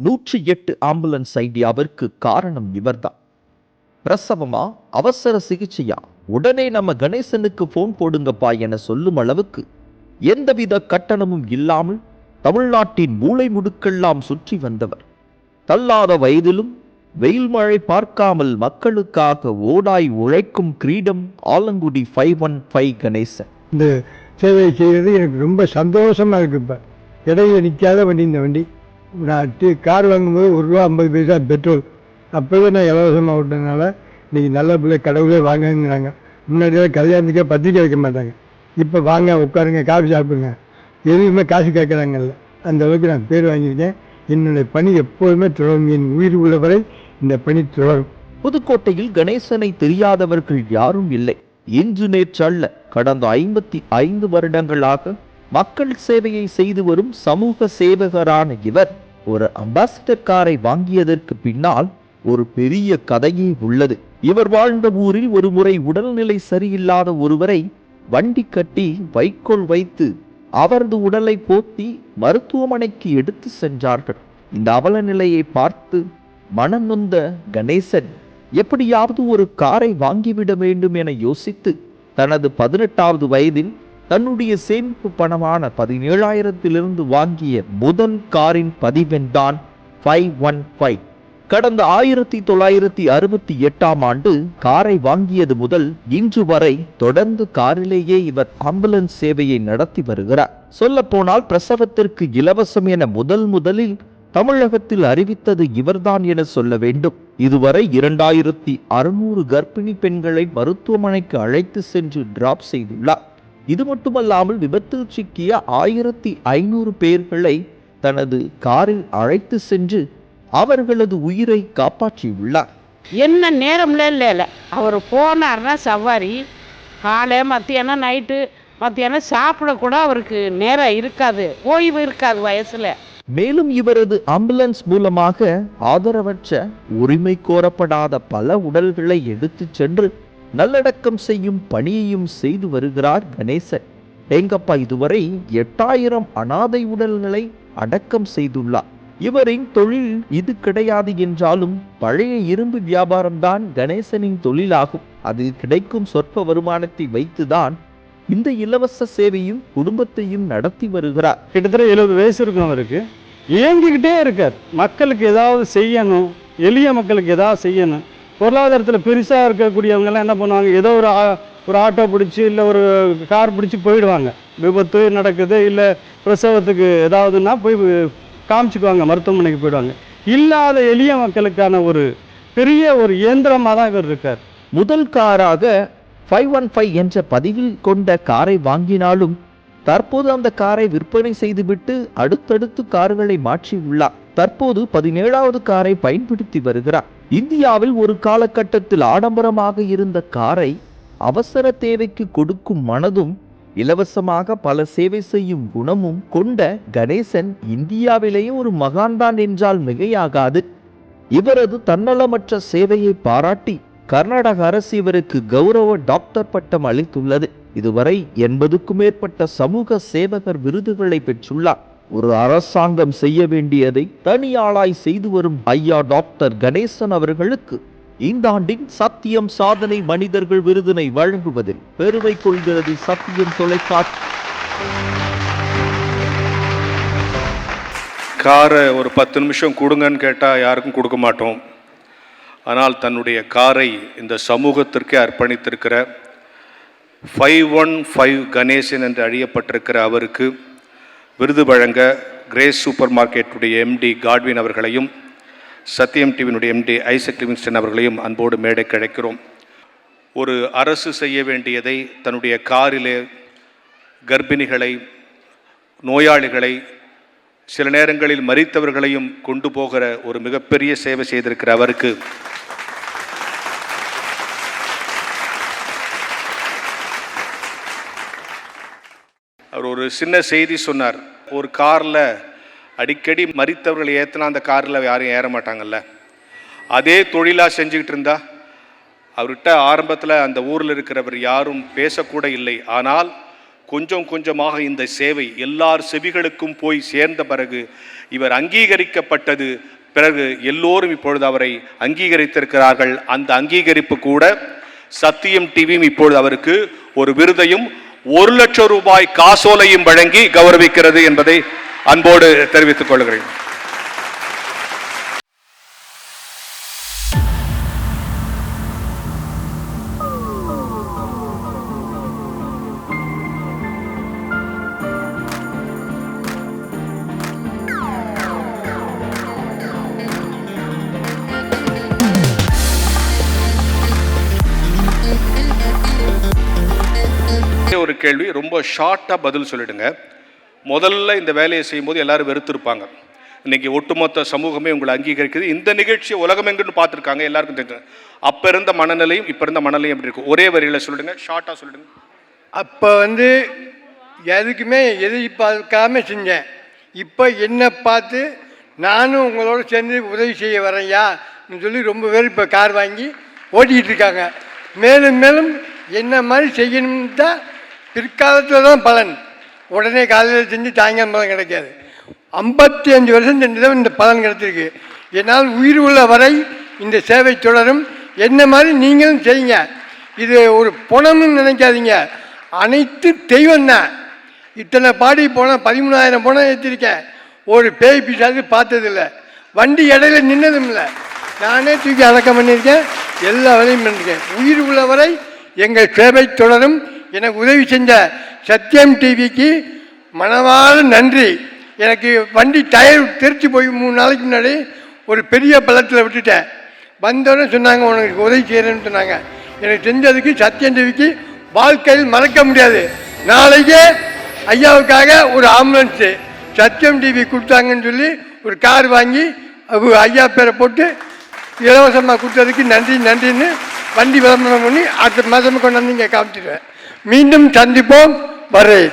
108 ambulance ஐடியாவிற்கு காரணம் இவர்தான். பிரசவமா, அவசர சிகிச்சையா, உடனே நம்ம கணேசனுக்கு போன் போடுங்கப்பா என சொல்லும் அளவுக்கு எந்தவித கட்டணமும் இல்லாமல் தமிழ்நாட்டின் மூளை முடுக்கெல்லாம் சுற்றி வந்தவர். தள்ளாத வயதிலும் வெயில் மழை பார்க்காமல் மக்களுக்காக ஓடாய் உழைக்கும் கிரீடம் ஆலங்குடி 515 கணேசன். இந்த சேவை செய்கிறது எனக்கு ரொம்ப சந்தோஷமாக இருக்குது. இப்போ இடையில நிற்காத வண்டி இந்த வண்டி. நான் கார் வாங்கும்போது ₹1.50 பெட்ரோல், அப்போவே நான் இலவசமாக விட்டதுனால இன்றைக்கி நல்ல பிள்ளை கடவுளே வாங்குங்கிறாங்க. முன்னாடியெல்லாம் கல்யாணத்துக்கே பத்திரிக்கை வைக்க மாட்டாங்க. இப்போ வாங்க உட்காருங்க காஃபி சாப்பிடுங்க எதுவுமே காசு கேட்குறாங்கல்ல, அந்த அளவுக்கு நான் பேர் வாங்கியிருக்கேன். என்னுடைய பணி எப்போதுமே தொடரும், என் உயிர் உள்ளவரை இந்த பணி தொடரும். புதுக்கோட்டையில் கணேசனை தெரியாதவர்கள் யாரும் இல்லை. இன்று நேற்று அல்ல, கடந்த 55 வருடங்களாக மக்கள் சேவையை செய்து வரும் சமூக சேவகரான இவர் ஒரு அம்பாசிடர் காரை வாங்கியதற்கு பின்னால் ஒரு பெரிய கதையே உள்ளது. இவர் வாழ்ந்த ஊரில் ஒரு முறை உடல்நிலை சரியில்லாத ஒருவரை வண்டி கட்டி வைக்கோல் வைத்து அவரது உடலை போத்தி மருத்துவமனைக்கு எடுத்து சென்றார்கள். இந்த அவல நிலையை பார்த்து மனம் நொந்த கணேசன் எப்படியாவது ஒரு காரை வாங்கிவிட வேண்டும் என யோசித்து தனது 18வது வயதில் தன்னுடைய சேமிப்பு பணமான 17,000 வாங்கிய முதல் காரின் பதிவெண்தான் 515. கடந்த 1968ஆம் ஆண்டு காரை வாங்கியது முதல் இன்று வரை தொடர்ந்து காரிலேயே இவர் ஆம்புலன்ஸ் சேவையை நடத்தி வருகிறார். சொல்ல போனால் பிரசவத்திற்கு இலவசம் என முதலில் தமிழகத்தில் அறிவித்தது இவர்தான் என சொல்ல வேண்டும். இதுவரை 2600 கர்ப்பிணி பெண்களை மருத்துவமனைக்கு அழைத்து சென்று டிராப் செய்துள்ளார். இது மட்டுமல்லாமல் விபத்தில் சிக்கிய 1500 பேர்களை தனது காரில் அழைத்து சென்று அவர்களது உயிரை காப்பாற்றியுள்ளார். என்ன நேரம்ல இல்லை, அவர் போனார்னா சவாரி காலை மத்தியானம் நைட்டு மத்தியானம் சாப்பிடக்கூட அவருக்கு நேரம் இருக்காது, ஓய்வு இருக்காது வயசுல. மேலும் இவரது ஆம்புலன்ஸ் மூலமாக ஆதரவற்ற உரிமை கோரப்படாத பல உடல்களை எடுத்துச் சென்று நல்லடக்கம் செய்யும் பணியையும் செய்து வருகிறார் கணேசன். எங்கப்பா இதுவரை 8000 அனாதை உடல்களை அடக்கம் செய்துள்ளார். இவரின் தொழில் இது கிடையாது என்றாலும் பழைய இரும்பு வியாபாரம்தான் கணேசனின் தொழிலாகும். அதில் கிடைக்கும் சொற்ப வருமானத்தை வைத்துதான் இந்த இலவச சேவையும் குடும்பத்தையும் நடத்தி வருகிறார். கிட்டத்தட்ட 70 வயசு இருக்கும் அவருக்கு. இயங்கிக்கிட்டே இருக்கார். மக்களுக்கு ஏதாவது செய்யணும், எளிய மக்களுக்கு ஏதாவது செய்யணும். பொருளாதாரத்தில் பெருசாக இருக்கக்கூடியவங்கெல்லாம் என்ன பண்ணுவாங்க, ஏதோ ஒரு ஆட்டோ பிடிச்சி இல்லை ஒரு கார் பிடிச்சி போயிடுவாங்க. விபத்து நடக்குது இல்லை பிரசவத்துக்கு ஏதாவதுன்னா போய் காமிச்சுக்குவாங்க, மருத்துவமனைக்கு போயிடுவாங்க. இல்லாத எளிய மக்களுக்கான ஒரு பெரிய ஒரு இயந்திரமாக தான் இவர் இருக்கார். முதல் காராக 515 என்ற பதிவில் கொண்ட காரை வாங்கினாலும் தற்போது அந்த காரை விற்பனை செய்துவிட்டு அடுத்தடுத்து கார்களை மாற்றி உள்ளார். தற்போது 17வது காரை பயன்படுத்தி வருகிறார். இந்தியாவில் ஒரு காலகட்டத்தில் ஆடம்பரமாக இருந்த காரை அவசர தேவைக்கு கொடுக்கும் மனதும் இலவசமாக பல சேவை செய்யும் குணமும் கொண்ட கணேசன் இந்தியாவிலேயே ஒரு மகான்தான் என்றால் மிகையாகாது. இவரது தன்னலமற்ற சேவையை பாராட்டி கர்நாடக அரசு இவருக்கு கௌரவ டாக்டர் பட்டம் அளித்துள்ளது. இதுவரை 80க்கும் மேற்பட்ட சமூக சேவகர் விருதுகளை பெற்றுள்ளார். ஒரு அரசாங்கம் செய்ய வேண்டியதை தனியாளாய் செய்து வரும் ஐயா டாக்டர் கணேசன் அவர்களுக்கு இந்த ஆண்டின் சத்தியம் சாதனை மனிதர்கள் விருதினை வழங்குவதில் பெருமை கொள்கிறது சத்தியம் தொலைக்காட்சி. காரை ஒரு 10 நிமிஷம் கொடுங்கன்னு கேட்டால் யாருக்கும் கொடுக்க மாட்டோம். ஆனால் தன்னுடைய காரை இந்த சமூகத்திற்கே அர்ப்பணித்திருக்கிற 515 கணேசன் என்று அறியப்பட்டிருக்கிற அவருக்கு விருது வழங்க கிரேஸ் சூப்பர் மார்க்கெட்டுடைய MD காட்வின் அவர்களையும் சத்தியம் டிவியினுடைய MD ஐசக் லிவிங்ஸ்டன் அவர்களையும் அன்போடு மேடைக்கு அழைக்கிறோம். ஒரு அரசு செய்ய வேண்டியதை தன்னுடைய காரிலே கர்ப்பிணிகளை, நோயாளிகளை, சில நேரங்களில் மரித்தவர்களையும் கொண்டு போகிற ஒரு மிகப்பெரிய சேவை செய்திருக்கிற அவருக்கு அவர் ஒரு சின்ன செய்தி சொன்னார். ஒரு காரில் அடிக்கடி மரித்தவர்களை ஏற்றினா அந்த காரில் யாரும் ஏற மாட்டாங்கல்ல. அதே தொழிலாக செஞ்சுக்கிட்டு இருந்தா அவர்கிட்ட ஆரம்பத்தில் அந்த ஊரில் இருக்கிறவர் யாரும் பேசக்கூட இல்லை. ஆனால் கொஞ்சம் கொஞ்சமாக இந்த சேவை எல்லார் செவிகளுக்கும் போய் சேர்ந்த பிறகு இவர் அங்கீகரிக்கப்பட்டது. பிறகு எல்லோரும் இப்பொழுது அவரை அங்கீகரித்திருக்கிறார்கள். அந்த அங்கீகரிப்பு கூட சத்தியம் டிவியும் இப்பொழுது அவருக்கு ஒரு விருதையும் 1 லட்சம் ரூபாய் காசோலையும் வழங்கி கௌரவிக்கிறது என்பதை அன்போடு தெரிவித்துக் கொள்கிறேன். ஒரு கேள்வி, ரொம்ப ஷார்ட்டாக பதில் சொல்லிடுங்க. முதல்ல இந்த வேலையை செய்யும்போது எல்லாரும் வெறுத்திருப்பாங்க. இன்னைக்கு ஒட்டுமொத்த சமூகமே உங்களை அங்கீகரிக்குது. இந்த நிகழ்ச்சியை உலகமெங்குன்னு பார்த்துருக்காங்க, எல்லாருக்கும் தெரிஞ்சு. அப்போ இருந்த மனநிலையும் இப்போ இருந்த மனநிலையும் எப்படி இருக்கும்? ஒரே வரியில் சொல்லிடுங்க, ஷார்ட்டாக சொல்லிடுங்க. அப்போ எதுக்குமே எதிர்பார்க்காம செஞ்சேன். இப்போ என்னை பார்த்து நானும் உங்களோட சேர்ந்து உதவி செய்ய வரேன்யான்னு சொல்லி ரொம்ப பேர் இப்போ கார் வாங்கி ஓட்டிக்கிட்டு இருக்காங்க. மேலும் மேலும் என்ன மாதிரி செய்யணும்னு தான் பிற்காலத்தில் தான் பலன். உடனே காலையில் செஞ்சு சாயங்காலம் பலன் கிடைக்காது. 55 வருஷம் செஞ்சதான் இந்த பலன் கிடைச்சிருக்கு. என்னால் உயிர் உள்ள வரை இந்த சேவை தொடரும். என்ன மாதிரி நீங்களும் செய்யுங்க. இது ஒரு பணம்னு நினைக்காதீங்க, அனைத்து தெய்வம் தான். இத்தனை பாடி போனால் 13,000 பணம் ஏற்றிருக்கேன். ஒரு பேய் பிசாசு பார்த்ததில்லை, வண்டி இடையில நின்னதும் இல்லை. நானே தூக்கி அடக்கம் பண்ணியிருக்கேன், எல்லா வேலையும் பண்ணியிருக்கேன். உயிர் உள்ள வரை எங்கள் சேவை தொடரும். எனக்கு உதவி செஞ்ச சத்தியம் டிவிக்கு மனவார நன்றி. எனக்கு வண்டி டயர் தெரிச்சு போய் 3 நாளைக்கு முன்னாடி ஒரு பெரிய பள்ளத்தில் விட்டுட்டேன். வந்தோடனே சொன்னாங்க உனக்கு உதவி செய்கிறேன்னு சொன்னாங்க. எனக்கு செஞ்சதுக்கு சத்தியம் டிவிக்கு வாழ்க்கையில் மறக்க முடியாது. நாளைக்கே ஐயாவுக்காக ஒரு ஆம்புலன்ஸு சத்தியம் டிவி கொடுத்தாங்கன்னு சொல்லி ஒரு கார் வாங்கி ஐயா பேரை போட்டு இலவசமாக கொடுத்ததுக்கு நன்றின்னு வண்டி விளம்பரம் பண்ணி அடுத்த மாதம் கொண்டாந்து இங்கே காமிச்சிடுவேன். மீண்டும் சந்திப்போம். வரேன்.